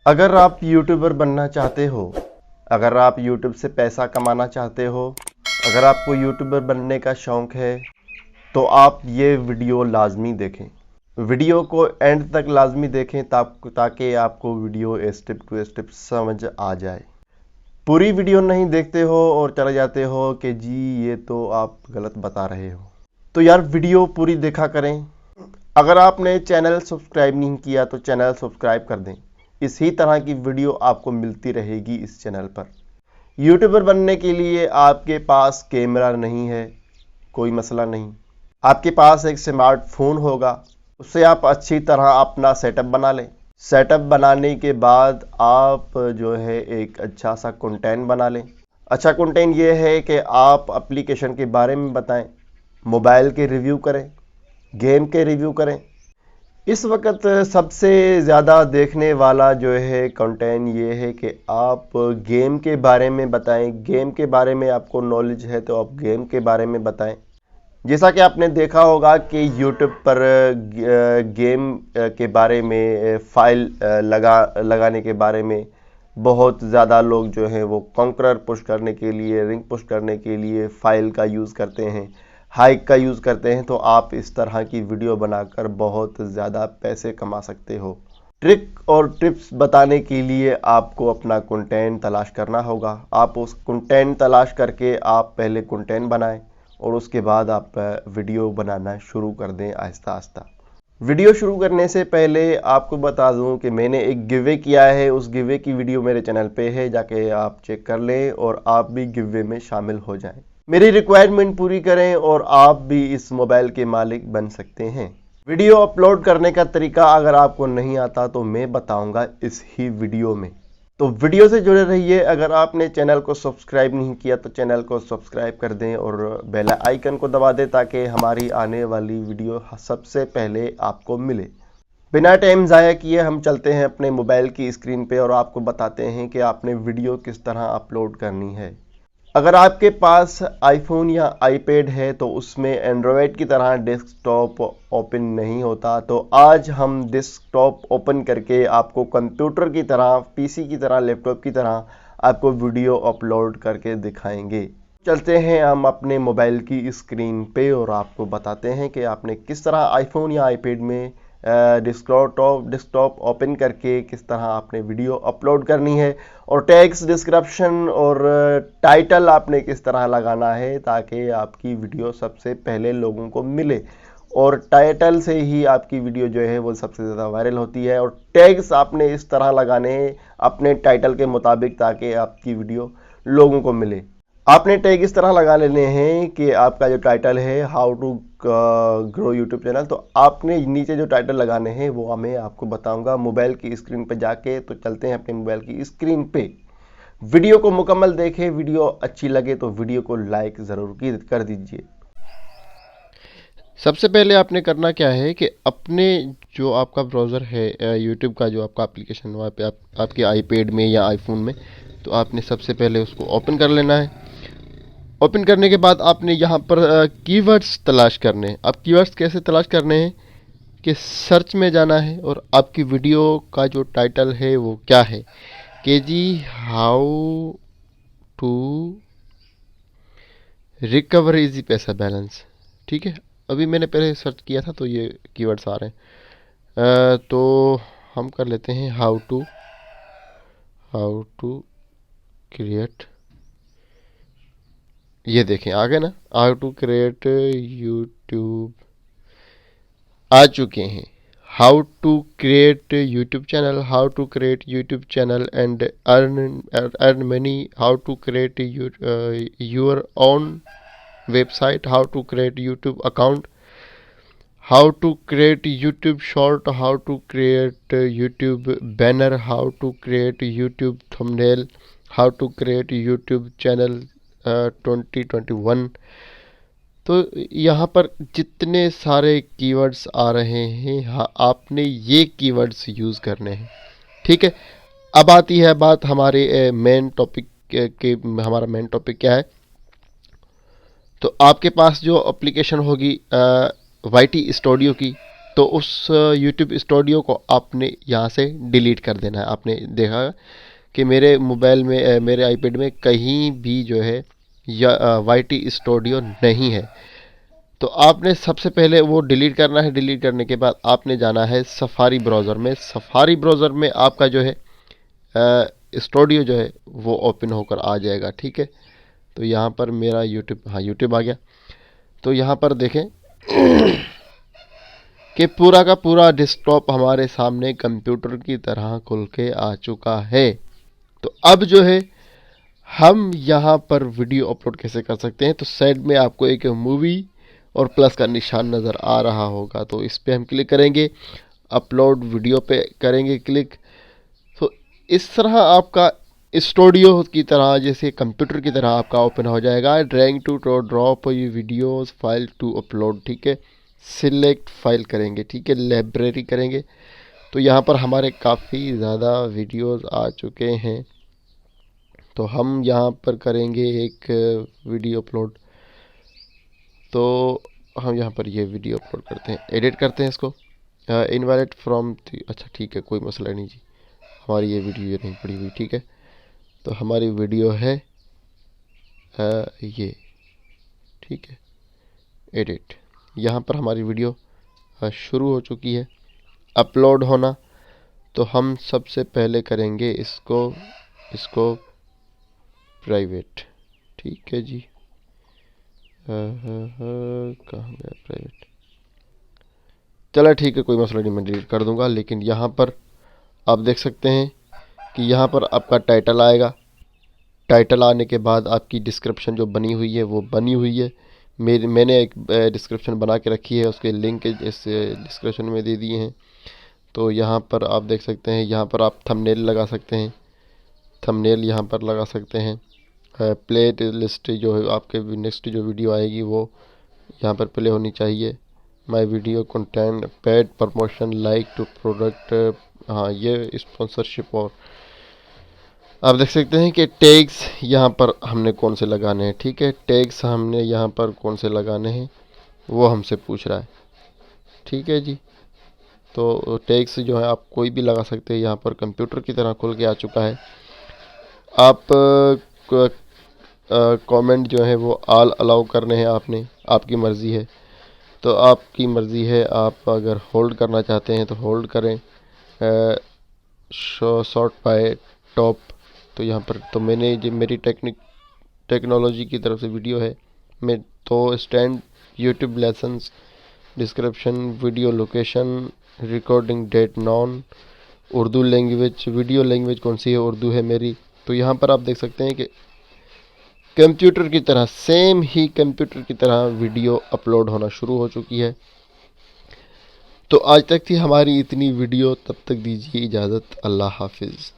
अगर आप यूट्यूबर बनना चाहते हो, अगर आप यूट्यूब से पैसा कमाना चाहते हो, अगर आपको यूट्यूबर बनने का शौक़ है, तो आप ये वीडियो लाजमी देखें। वीडियो को एंड तक लाजमी देखें ताकि आपको वीडियो स्टेप टू स्टेप समझ आ जाए। पूरी वीडियो नहीं देखते हो और चले जाते हो कि जी ये तो आप गलत बता रहे हो, तो यार वीडियो पूरी देखा करें। अगर आपने चैनल सब्सक्राइब नहीं किया तो चैनल सब्सक्राइब कर दें। इसी तरह की वीडियो आपको मिलती रहेगी इस चैनल पर। यूट्यूबर बनने के लिए आपके पास कैमरा नहीं है, कोई मसला नहीं। आपके पास एक स्मार्टफोन होगा, उससे आप अच्छी तरह अपना सेटअप बना लें। सेटअप बनाने के बाद आप जो है एक अच्छा सा कंटेंट बना लें। अच्छा कंटेंट ये है कि आप एप्लीकेशन के बारे में बताएं, मोबाइल के रिव्यू करें, गेम के रिव्यू करें। इस वक्त सबसे ज़्यादा देखने वाला जो है कंटेंट ये है कि आप गेम के बारे में बताएं। गेम के बारे में आपको नॉलेज है तो आप गेम के बारे में बताएं। जैसा कि आपने देखा होगा कि यूट्यूब पर गेम के बारे में फाइल लगाने के बारे में बहुत ज़्यादा लोग जो हैं वो कॉन्करर पुश करने के लिए, रिंग पुश करने के लिए फाइल का यूज़ करते हैं, हाइक का यूज़ करते हैं। तो आप इस तरह की वीडियो बनाकर बहुत ज़्यादा पैसे कमा सकते हो। ट्रिक और टिप्स बताने के लिए आपको अपना कंटेंट तलाश करना होगा। आप उस कंटेंट तलाश करके आप पहले कंटेंट बनाएं और उसके बाद आप वीडियो बनाना शुरू कर दें आहिस्ता आहिस्ता। वीडियो शुरू करने से पहले आपको बता दूं कि मैंने एक गिवे किया है। उस गिवे की वीडियो मेरे चैनल पे है, जाके आप चेक कर लें और आप भी गिवे में शामिल हो जाएं। मेरी रिक्वायरमेंट पूरी करें और आप भी इस मोबाइल के मालिक बन सकते हैं। वीडियो अपलोड करने का तरीका अगर आपको नहीं आता तो मैं बताऊंगा इस ही वीडियो में, तो वीडियो से जुड़े रहिए। अगर आपने चैनल को सब्सक्राइब नहीं किया तो चैनल को सब्सक्राइब कर दें और बेल आइकन को दबा दें ताकि हमारी आने वाली वीडियो सबसे पहले आपको मिले। बिना टाइम ज़ाया किए हम चलते हैं अपने मोबाइल की स्क्रीन पे और आपको बताते हैं कि आपने वीडियो किस तरह अपलोड करनी है। अगर आपके पास आईफोन या आईपैड है तो उसमें एंड्रॉयड की तरह डेस्कटॉप ओपन नहीं होता, तो आज हम डेस्कटॉप ओपन करके आपको कंप्यूटर की तरह, पीसी की तरह, लैपटॉप की तरह आपको वीडियो अपलोड करके दिखाएंगे। चलते हैं हम अपने मोबाइल की स्क्रीन पे और आपको बताते हैं कि आपने किस तरह आईफोन या आईपैड में डेस्कटॉप ओपन करके किस तरह आपने वीडियो अपलोड करनी है और टैग्स, डिस्क्रिप्शन और टाइटल आपने किस तरह लगाना है ताकि आपकी वीडियो सबसे पहले लोगों को मिले। और टाइटल से ही आपकी वीडियो जो है वो सबसे ज़्यादा वायरल होती है। और टैग्स आपने इस तरह लगाने हैं अपने टाइटल के मुताबिक ताकि आपकी वीडियो लोगों को मिले। आपने टैग इस तरह लगा लेने हैं कि आपका जो टाइटल है how to grow YouTube channel, तो आपने नीचे जो टाइटल लगाने हैं वो मैं आपको बताऊंगा मोबाइल की स्क्रीन पे जाके। तो चलते हैं अपने मोबाइल की स्क्रीन पे। वीडियो को मुकम्मल देखें, वीडियो अच्छी लगे तो वीडियो को लाइक ज़रूर कर दीजिए। सबसे पहले आपने करना क्या है कि अपने जो आपका ब्राउज़र है यूट्यूब का जो आपका एप्लीकेशन वहाँ पे आपके आईपैड में या आईफोन में, तो आपने सबसे पहले उसको ओपन कर लेना है। ओपन करने के बाद आपने यहाँ पर कीवर्ड्स तलाश करने हैं। अब कीवर्ड्स कैसे तलाश करने हैं कि सर्च में जाना है और आपकी वीडियो का जो टाइटल है वो क्या है, के जी हाउ टू रिकवर इजी पैसा बैलेंस। ठीक है, अभी मैंने पहले सर्च किया था तो ये कीवर्ड्स आ रहे हैं। तो हम कर लेते हैं हाउ टू क्रिएट। ये देखें आ गए ना, हाउ टू क्रिएट यूट्यूब आ चुके हैं। How to create YouTube channel, how to create YouTube channel and earn money, how to create your own website, how to create YouTube account, how to create YouTube short, how to create YouTube banner, how to create YouTube thumbnail, how to create YouTube channel 2021। तो यहाँ पर जितने सारे keywords आ रहे हैं, हाँ आपने ये कीवर्ड्स यूज़ करने हैं। ठीक है, अब आती है बात हमारे मेन टॉपिक के। हमारा मेन टॉपिक क्या है, तो आपके पास जो एप्लीकेशन होगी वाईटी स्टूडियो की, तो उस YouTube स्टूडियो को आपने यहाँ से डिलीट कर देना है। आपने देखा कि मेरे मोबाइल में मेरे आईपैड में कहीं भी जो है या YT स्टूडियो नहीं है। तो आपने सबसे पहले वो डिलीट करना है। डिलीट करने के बाद आपने जाना है सफारी ब्राउज़र में। सफारी ब्राउज़र में आपका जो है स्टूडियो जो है वो ओपन होकर आ जाएगा। ठीक है, तो यहाँ पर मेरा यूट्यूब, हाँ यूट्यूब आ गया। तो यहाँ पर देखें कि पूरा का पूरा डेस्कटॉप हमारे सामने कंप्यूटर की तरह खुल के आ चुका है। तो अब जो है हम यहाँ पर वीडियो अपलोड कैसे कर सकते हैं। तो साइड में आपको एक मूवी और प्लस का निशान नज़र आ रहा होगा, तो इस पर हम क्लिक करेंगे, अपलोड वीडियो पे करेंगे क्लिक। तो इस तरह आपका स्टूडियो की तरह, जैसे कंप्यूटर की तरह आपका ओपन हो जाएगा। ड्रैग टू ड्रॉप ये वीडियोस फाइल टू अपलोड। ठीक है, सिलेक्ट फाइल करेंगे। ठीक है, लाइब्रेरी करेंगे। तो यहाँ पर हमारे काफ़ी ज़्यादा वीडियोस आ चुके हैं। तो हम यहाँ पर करेंगे एक वीडियो अपलोड। तो हम यहाँ पर ये वीडियो अपलोड करते हैं, एडिट करते हैं इसको। इनवैलिड फ्रॉम, अच्छा ठीक है, कोई मसला नहीं जी, हमारी ये वीडियो ये नहीं पड़ी हुई। ठीक है, तो हमारी वीडियो है ये, ठीक है, एडिट। यहाँ पर हमारी वीडियो शुरू हो चुकी है अपलोड होना। तो हम सबसे पहले करेंगे इसको प्राइवेट। ठीक है जी, कहाँ गया प्राइवेट, चला ठीक है, कोई मसला नहीं, मैं डिलीट कर दूंगा। लेकिन यहाँ पर आप देख सकते हैं कि यहाँ पर आपका टाइटल आएगा। टाइटल आने के बाद आपकी डिस्क्रिप्शन जो बनी हुई है वो बनी हुई है। मैंने एक डिस्क्रिप्शन बना के रखी है, उसके लिंक इस डिस्क्रिप्शन में दे दिए हैं। तो यहाँ पर आप देख सकते हैं, यहाँ पर आप थंबनेल लगा सकते हैं, थंबनेल यहाँ पर लगा सकते हैं। प्ले लिस्ट जो है आपके नेक्स्ट जो वीडियो आएगी वो यहाँ पर प्ले होनी चाहिए। My video content paid promotion like to product, हाँ ये स्पॉन्सरशिप। और आप देख सकते हैं कि टैग्स यहाँ पर हमने कौन से लगाने हैं। ठीक है, टैग्स हमने यहाँ पर कौन से लगाने हैं वो हमसे पूछ रहा है। ठीक है जी, तो टैग्स जो है आप कोई भी लगा सकते हैं। यहाँ पर कंप्यूटर की तरह खुल के आ चुका है। आप कमेंट जो है वो ऑल अलाउ करने हैं आपने, आपकी मर्ज़ी है। तो आपकी मर्ज़ी है, आप अगर होल्ड करना चाहते हैं तो होल्ड करें। शो शॉर्ट बाय टॉप, तो यहाँ पर तो मैंने जो मेरी टेक्नोलॉजी की तरफ से वीडियो है, मैं तो stand YouTube lessons description video location recording date non Urdu language, video language कौन सी है, उर्दू है मेरी। तो यहाँ पर आप देख सकते हैं कि कंप्यूटर की तरह, सेम ही कंप्यूटर की तरह वीडियो अपलोड होना शुरू हो चुकी है। तो आज तक थी हमारी इतनी वीडियो, तब तक दीजिए इजाज़त, अल्लाह हाफिज़।